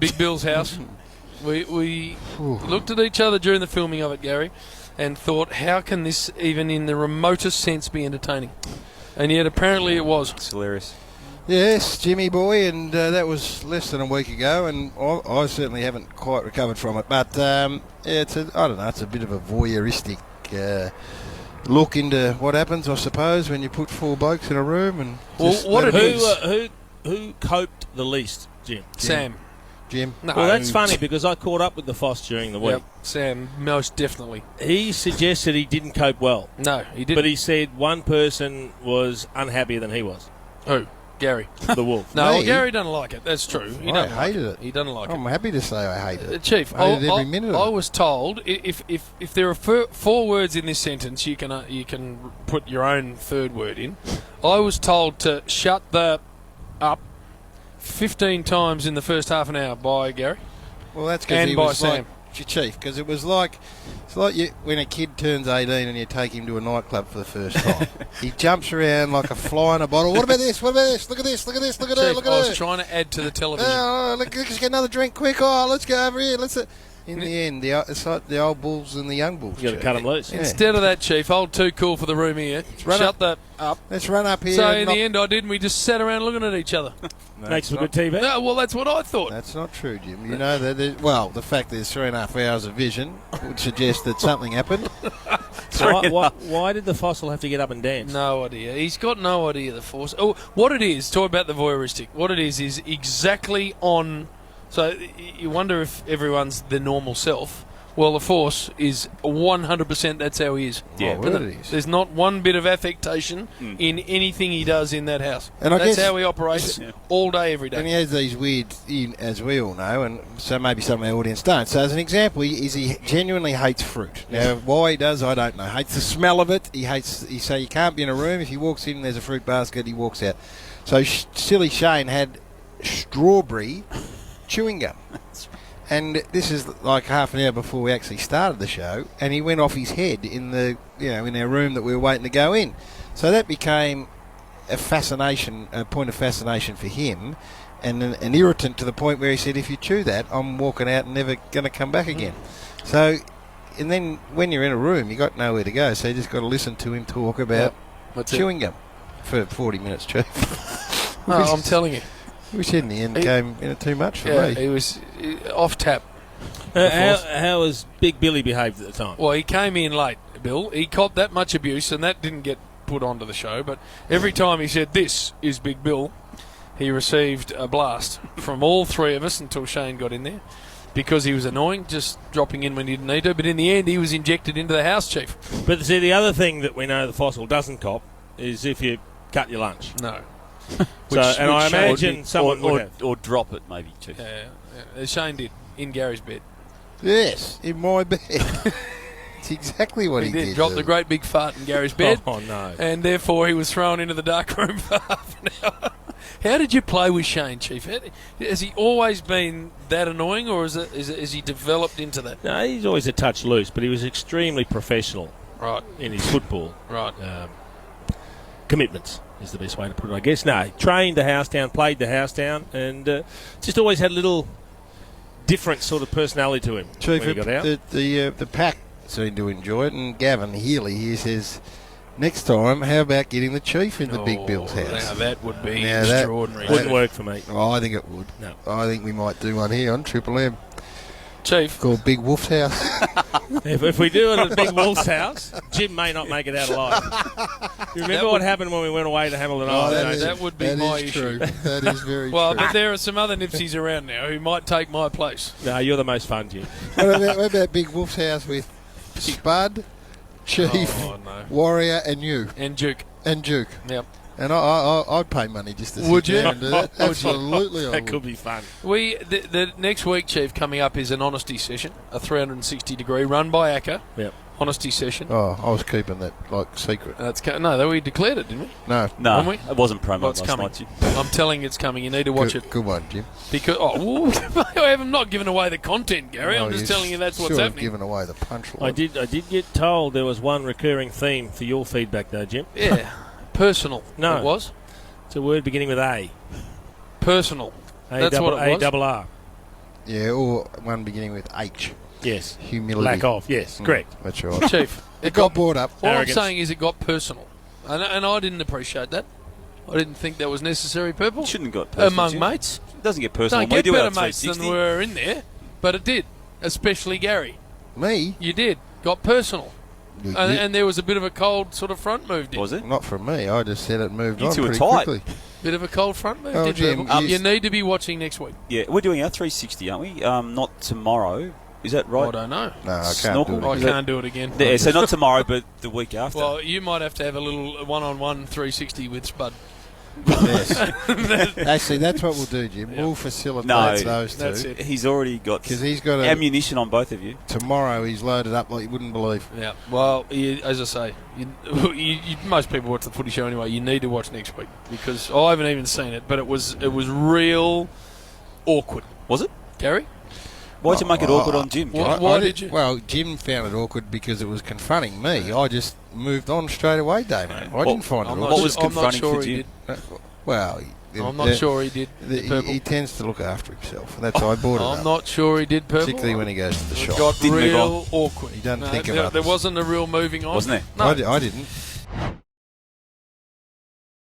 Big Bill's house. We looked at each other during the filming of it, Gary, and thought, how can this even in the remotest sense be entertaining? And yet apparently it was. It's hilarious. Yes, Jimmy boy, and that was less than a week ago, and I certainly haven't quite recovered from it. But it's a bit of a voyeuristic look into what happens, I suppose, when you put 4 blokes in a room and. Who coped the least, Jim? Jim. No. Well, that's funny because I caught up with the Foss during the week. Yep, Sam, most definitely. He suggested he didn't cope well. No, he didn't. But he said one person was unhappier than he was. Who? Gary. The Wolf. No, Me? Gary doesn't like it. That's true. He I doesn't like hated it. He doesn't like I'm happy to say I hate it. it. Chief, I hated every minute of I it. was told if there are 4 words in this sentence, you can put your own third word in. I was told to shut the up 15 times in the first half an hour by Gary. Well, that's because And he by was Sam. like your chief, because it was like when a kid turns 18 and you take him to a nightclub for the first time. He jumps around like a fly in a bottle. What about this? What about this? Look at this! Look at this! Look at Chief, that! Look at I that! was trying to add to the television. Let's get another drink quick. Oh, let's go over here. In the end, it's like the old bulls and the young bulls. You got to Chief. cut him loose. Yeah. Instead of that, Chief, hold too cool for the room here. run Shut up. that up. Let's run up here. So and in the end, I did, and we just sat around looking at each other. Makes for good TV. No, well, that's what I thought. That's not true, Jim. You know that. The fact there's 3.5 hours of vision would suggest that something happened. Why did the Fossil have to get up and dance? No idea. He's got no idea, the Force. Oh, what it is, talk about the voyeuristic. What it is exactly on. So you wonder if everyone's the normal self. Well, the Force is 100% that's how he is. Yeah, well, it is. There's not one bit of affectation in anything he does in that house. And I that's guess- how he operates all day, every And he day. has these weird, as we all know, and so maybe some of our audience don't. So as an example, he genuinely hates fruit. Now, why he does, I don't know. Hates the smell of it. So you can't be in a room. If he walks in and there's a fruit basket, he walks out. So silly Shane had strawberry chewing gum. And this is like half an hour before we actually started the show, and he went off his head in our room that we were waiting to go in. So that became a point of fascination for him, and an irritant to the point where he said, "If you chew that, I'm walking out and never going to come back again." So, and then when you're in a room, you got nowhere to go, so you just got to listen to him talk about chewing gum for 40 minutes, Chief. No, I'm telling you. Which in the end came too much for me. He was off tap. How was Big Billy behaved at the time? Well, he came in late, Bill. He copped that much abuse, and that didn't get put onto the show. But every time he said, "This is Big Bill," he received a blast from all 3 of us until Shane got in there. Because he was annoying, just dropping in when he didn't need to. But in the end, he was injected into the house, Chief. But see, the other thing that we know the Fossil doesn't cop is if you cut your lunch. No. I imagine someone would have. Or drop it, maybe, Chief. Shane did, in Gary's bed. Yes, in my bed. It's exactly what he did. Dropped a great big fart in Gary's bed. Oh, no. And therefore he was thrown into the dark room for half an hour. How did you play with Shane, Chief? Has he always been that annoying, or is he developed into that? No, he's always a touch loose, but he was extremely professional in his football. Right. Commitments is the best way to put it, I guess. No, he trained the house down, played the house down, and just always had a little different sort of personality to him Chief, when he got out. the pack seemed to enjoy it, and Gavin Healy here says, next time, how about getting the Chief in the Big Bill's house? Now that would be Now extraordinary. Wouldn't work for me. Oh, I think it would. No. I think we might do one here on Triple M Chief. called Big Wolf's House. If we do it at Big Wolf's house, Jim may not make it out alive. You remember what happened when we went away to Hamilton Island? that would be my issue. That is very Well, true. but there are some other Nipsies around now who might take my place. No, you're the most fun, Jim. What about Big Wolf's House with Spud, Chief, Warrior, and you? And Duke. And Duke. Yep. And I'd pay money just to Would sit you? down and do that. Would you? Absolutely, I That would. could be fun. The next week, Chief, coming up is an honesty session, a 360-degree run by ACCA. Yep. Honesty session. Oh, I was keeping that secret. We declared it, didn't we? No. No, Haven't we? it wasn't promo Well, it's last coming. night, Jim. I'm telling you it's coming. You need to watch good, it. Good one, Jim. Because I'm not giving away the content, Gary. I'm just telling you that's what's happening. Giving away the punchline. I did get told there was one recurring theme for your feedback, though, Jim. Yeah. Personal. No. It was. It's a word beginning with A. Personal. That's what it was. A-double-R. Yeah, or one beginning with H. Yes. Humility. Lack of. Yes. Correct. That's right. Chief, It got brought up. all Arrogance. I'm saying is it got personal. And I didn't appreciate that. I didn't think that was necessary, Purple. It shouldn't have got personal. Among Jim. mates. It doesn't get personal. Don't We get do better our mates than 360. were in there, but it did. Especially Gary. Me? You did. Got personal. You- And there was a bit of a cold sort of front move, did Was it? Not from me. I just said it moved You on two are pretty tight. quickly. Bit of a cold front move, Oh, did Jim, Purple. you- You need to be watching next week. Yeah, we're doing our 360, aren't we? Not tomorrow. Is that I right? don't know. No, I can't Snorkel? do I it. Is that- can't do it again. Yeah, so not tomorrow, but the week after. Well, you might have to have a little one-on-one 360 with Spud. Yes. Actually, that's what we'll do, Jim. Yeah. We'll facilitate No, those two. that's it. He's already got Because he's got ammunition on both of you. tomorrow he's loaded up like you wouldn't believe. Yeah. Well, as I say, most people watch the footy show anyway. You need to watch next week because I haven't even seen it, but it was real awkward. Was it? Gary? Why'd you make it awkward on Jim? What? Jack? Why did you? Well, Jim found it awkward because it was confronting me. I just moved on straight away, Damo. I didn't find it I'm awkward. not, What was I'm not confronting sure for he Jim? did. Well, I'm not sure he did. Purple. He tends to look after himself. That's why I brought it I'm up. not sure he did. Purple. Particularly when he goes to the It shop. got Didn't move real awkward. He doesn't think of there others. wasn't a real moving on. Wasn't there? No. I didn't.